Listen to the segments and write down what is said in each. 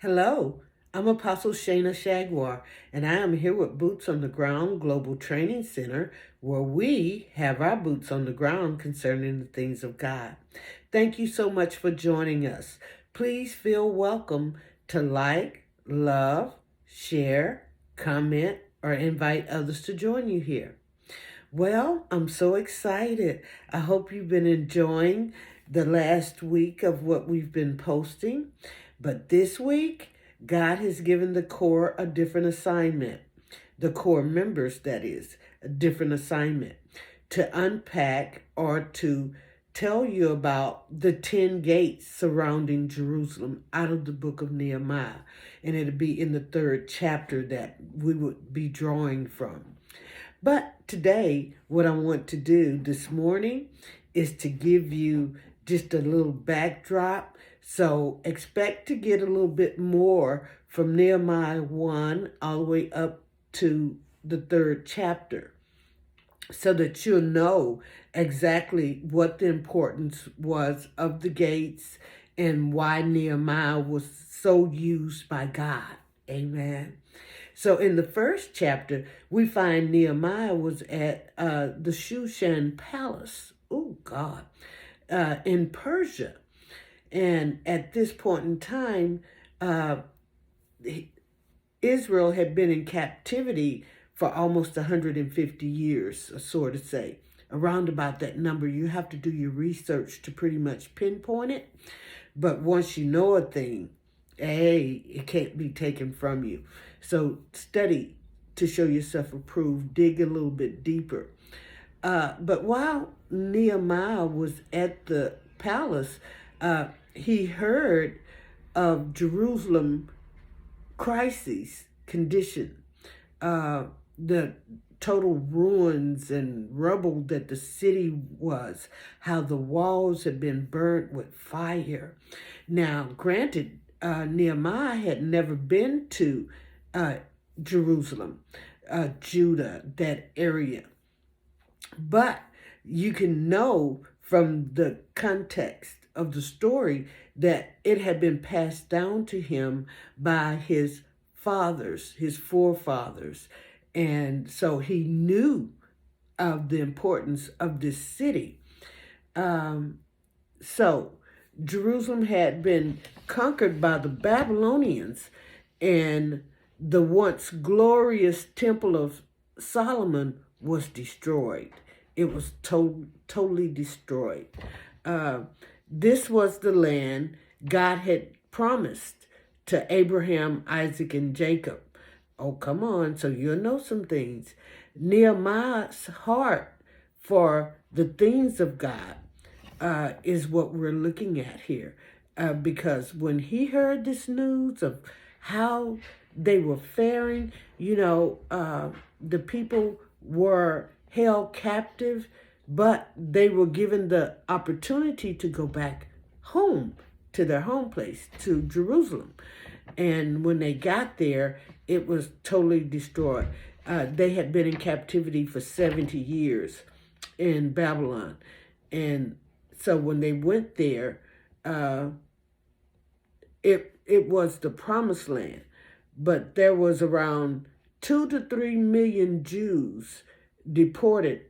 Hello, I'm Apostle Shayna Shagwar, and I am here with Boots on the Ground Global Training Center, where we have our boots on the ground concerning the things of God. Thank you so much for joining us. Please feel welcome to like, love, share, comment, or invite others to join you here. Well, I'm so excited. I hope you've been enjoying the last week of what we've been posting. But this week, God has given the core a different assignment. The core members, that is, a different assignment to unpack or to tell you about the 10 gates surrounding Jerusalem out of the book of Nehemiah. And it'll be in the 3rd chapter that we would be drawing from. But today, what I want to do this morning is to give you just a little backdrop. So expect to get a little bit more from Nehemiah 1 all the way up to the 3rd chapter, so that you'll know exactly what the importance was of the gates and why Nehemiah was so used by God. Amen. So in the 1st chapter, we find Nehemiah was at the Shushan Palace. Oh, God. In Persia. And at this point in time, Israel had been in captivity for almost 150 years, so to say. Around about that number, you have to do your research to pretty much pinpoint it. But once you know a thing, hey, it can't be taken from you. So study to show yourself approved. Dig a little bit deeper. But while Nehemiah was at the palace, he heard of Jerusalem crisis condition, the total ruins and rubble that the city was, how the walls had been burnt with fire. Now, granted, Nehemiah had never been to Jerusalem, Judah, that area. But you can know from the context of the story that it had been passed down to him by his fathers, his forefathers. And so he knew of the importance of this city. So Jerusalem had been conquered by the Babylonians, and the once glorious temple of Solomon was destroyed. It was totally destroyed. This was the land God had promised to Abraham, Isaac, and Jacob. Oh, come on. So you'll know some things. Nehemiah's heart for the things of God is what we're looking at here. Because when he heard this news of how they were faring, the people were held captive, but they were given the opportunity to go back home to their home place, to Jerusalem. And when they got there, it was totally destroyed. They had been in captivity for 70 years in Babylon. And so when they went there, it was the promised land. But there was around 2 to 3 million Jews deported,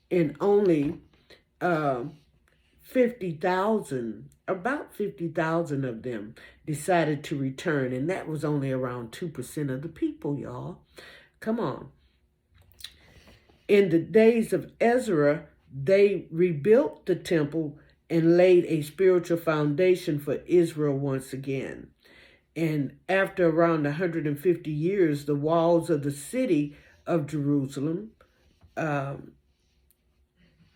and only 50,000, about 50,000 of them decided to return. And that was only around 2% of the people, y'all. Come on. In the days of Ezra, they rebuilt the temple and laid a spiritual foundation for Israel once again. And after around 150 years, the walls of the city of Jerusalem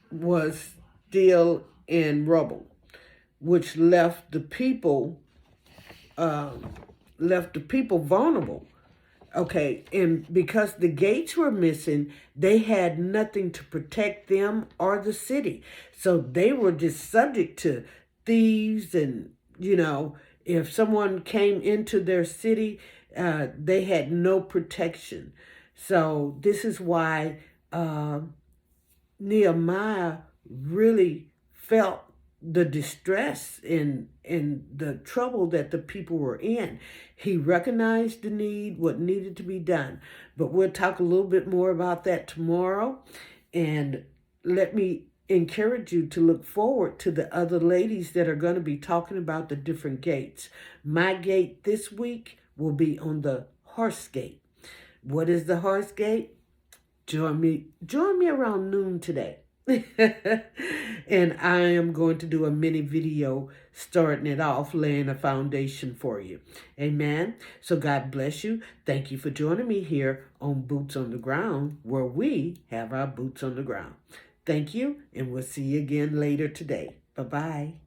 was still in rubble, which left the people vulnerable. Okay, and because the gates were missing, they had nothing to protect them or the city. So they were just subject to thieves, and, if someone came into their city, they had no protection. So this is why Nehemiah really felt the distress and the trouble that the people were in. He recognized the need, what needed to be done. But we'll talk a little bit more about that tomorrow. And let me encourage you to look forward to the other ladies that are going to be talking about the different gates. My gate this week will be on the horse gate. What is the horse gate? Join me around noon today. And I am going to do a mini video starting it off, laying a foundation for you. Amen. So God bless you. Thank you for joining me here on Boots on the Ground, where we have our boots on the ground. Thank you, and we'll see you again later today. Bye-bye.